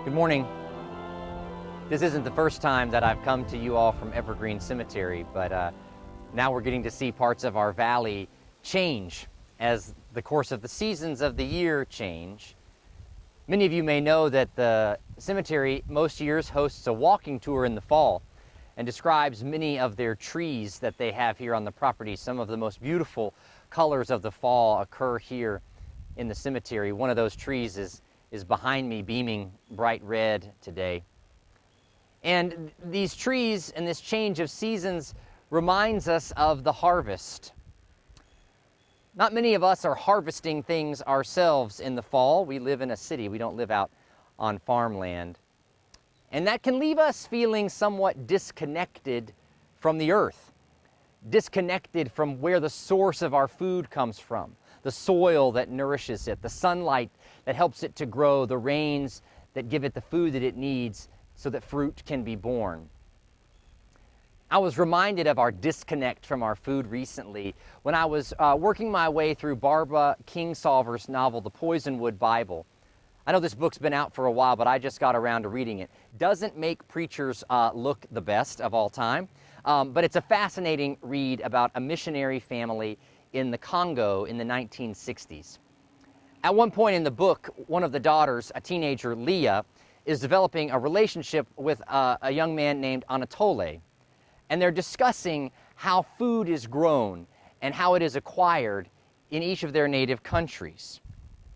Good morning. This isn't the first time that I've come to you all from Evergreen Cemetery, but now we're getting to see parts of our valley change as the course of the seasons of the year change. Many of you may know that the cemetery most years hosts a walking tour in the fall and describes many of their trees that they have here on the property. Some of the most beautiful colors of the fall occur here in the cemetery. One of those trees is behind me, beaming bright red today. And these trees and this change of seasons reminds us of the harvest. Not many of us are harvesting things ourselves in the fall. We live in a city. We don't live out on farmland. And that can leave us feeling somewhat disconnected from the earth, disconnected from where the source of our food comes from, the soil that nourishes it, the sunlight that helps it to grow, the rains that give it the food that it needs so that fruit can be born. I was reminded of our disconnect from our food recently when I was working my way through Barbara Kingsolver's novel, The Poisonwood Bible. I know this book's been out for a while, but I just got around to reading it. Doesn't make preachers look the best of all time, but it's a fascinating read about a missionary family in the Congo in the 1960s. At one point in the book, one of the daughters, a teenager, Leah, is developing a relationship with a young man named Anatole. And they're discussing how food is grown and how it is acquired in each of their native countries.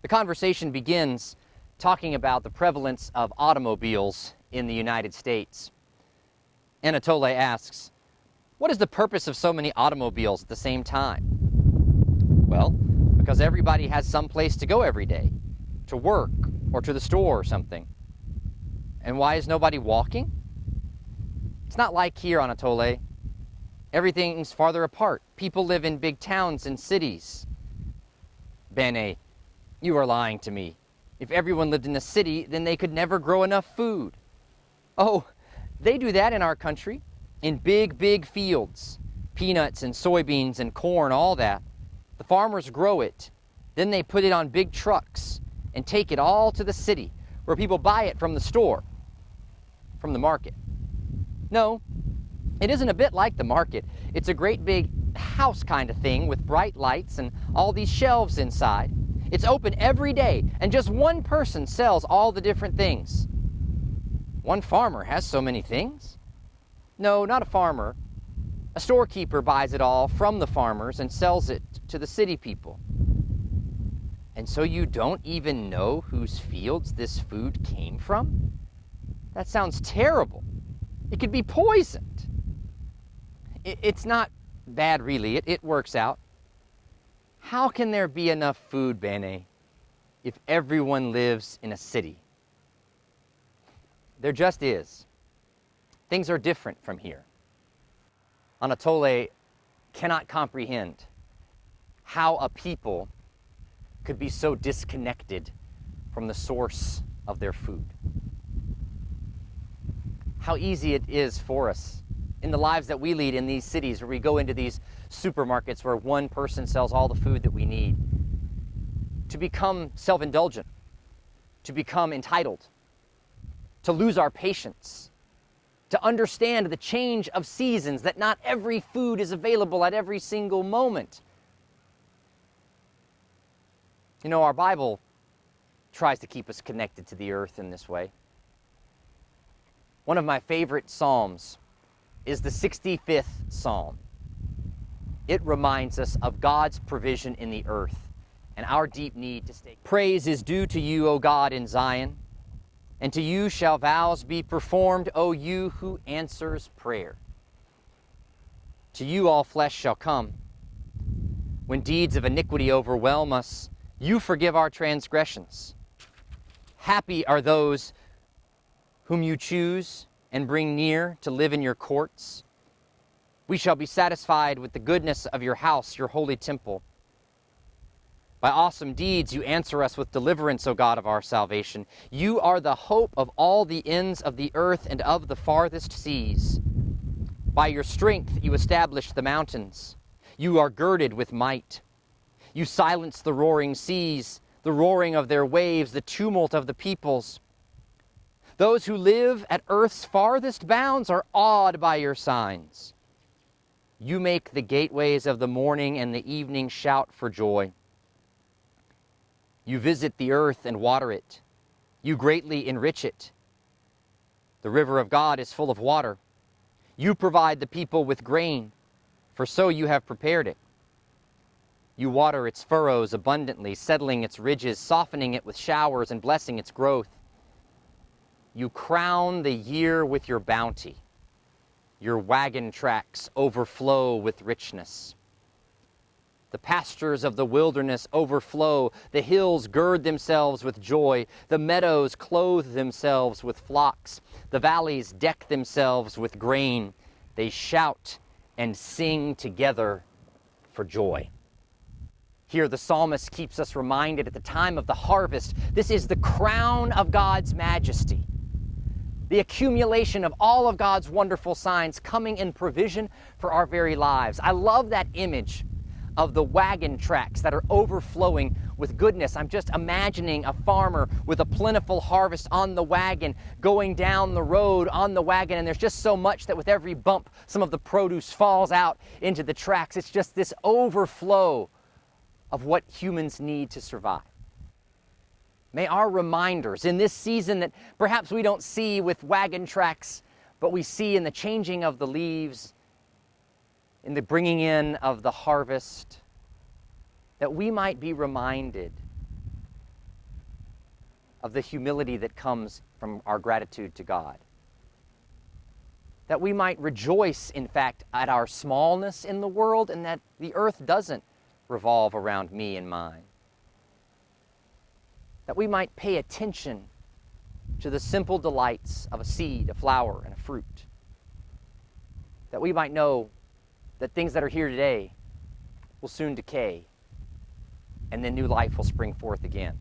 The conversation begins talking about the prevalence of automobiles in the United States. Anatole asks, "What is the purpose of so many automobiles at the same time?" "Well, because everybody has some place to go every day, to work or to the store or something." "And why is nobody walking?" "It's not like here, Anatole. Everything's farther apart. People live in big towns and cities." "Bene, you are lying to me. If everyone lived in a city, then they could never grow enough food." "Oh, they do that in our country, in big fields. Peanuts and soybeans and corn, all that. The farmers grow it. Then they put it on big trucks and take it all to the city where people buy it from the store, from the market." "No, it isn't a bit like the market. It's a great big house kind of thing with bright lights and all these shelves inside. It's open every day, and just one person sells all the different things." "One farmer has so many things?" "No, not a farmer. A storekeeper buys it all from the farmers and sells it to the city people." "And so you don't even know whose fields this food came from? That sounds terrible. It could be poisoned." It's not bad, really. It works out. How can there be enough food, Bene, if everyone lives in a city? There just is. Things are different from here. Anatole cannot comprehend how a people could be so disconnected from the source of their food. How easy it is for us in the lives that we lead in these cities, where we go into these supermarkets where one person sells all the food that we need, to become self-indulgent, to become entitled, to lose our patience, to understand the change of seasons, that not every food is available at every single moment. You know, our Bible tries to keep us connected to the earth in this way. One of my favorite psalms is the 65th Psalm. It reminds us of God's provision in the earth and our deep need to stay. "Praise is due to you, O God, in Zion, and to you shall vows be performed, O you who answers prayer. To you all flesh shall come. When deeds of iniquity overwhelm us, you forgive our transgressions. Happy are those whom you choose and bring near to live in your courts. We shall be satisfied with the goodness of your house, your holy temple. By awesome deeds you answer us with deliverance, O God of our salvation. You are the hope of all the ends of the earth and of the farthest seas. By your strength you established the mountains. You are girded with might. You silence the roaring seas, the roaring of their waves, the tumult of the peoples. Those who live at earth's farthest bounds are awed by your signs. You make the gateways of the morning and the evening shout for joy. You visit the earth and water it. You greatly enrich it. The river of God is full of water. You provide the people with grain, for so you have prepared it. You water its furrows abundantly, settling its ridges, softening it with showers, and blessing its growth. You crown the year with your bounty. Your wagon tracks overflow with richness. The pastures of the wilderness overflow. The hills gird themselves with joy. The meadows clothe themselves with flocks. The valleys deck themselves with grain. They shout and sing together for joy. Here the psalmist keeps us reminded at the time of the harvest, this is the crown of God's majesty. The accumulation of all of God's wonderful signs coming in provision for our very lives. I love that image of the wagon tracks that are overflowing with goodness. I'm just imagining a farmer with a plentiful harvest on the wagon, going down the road on the wagon, and there's just so much that with every bump, some of the produce falls out into the tracks. It's just this overflow of what humans need to survive. May our reminders in this season that perhaps we don't see with wagon tracks, but we see in the changing of the leaves, in the bringing in of the harvest, that we might be reminded of the humility that comes from our gratitude to God. That we might rejoice, in fact, at our smallness in the world, and that the earth doesn't revolve around me and mine. That we might pay attention to the simple delights of a seed, a flower, and a fruit. That we might know that things that are here today will soon decay, and then new life will spring forth again.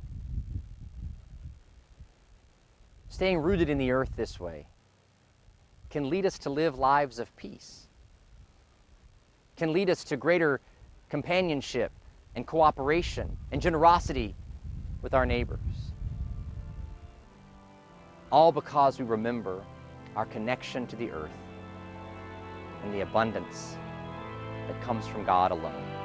Staying rooted in the earth this way can lead us to live lives of peace, can lead us to greater companionship and cooperation and generosity with our neighbors. All because we remember our connection to the earth and the abundance that comes from God alone.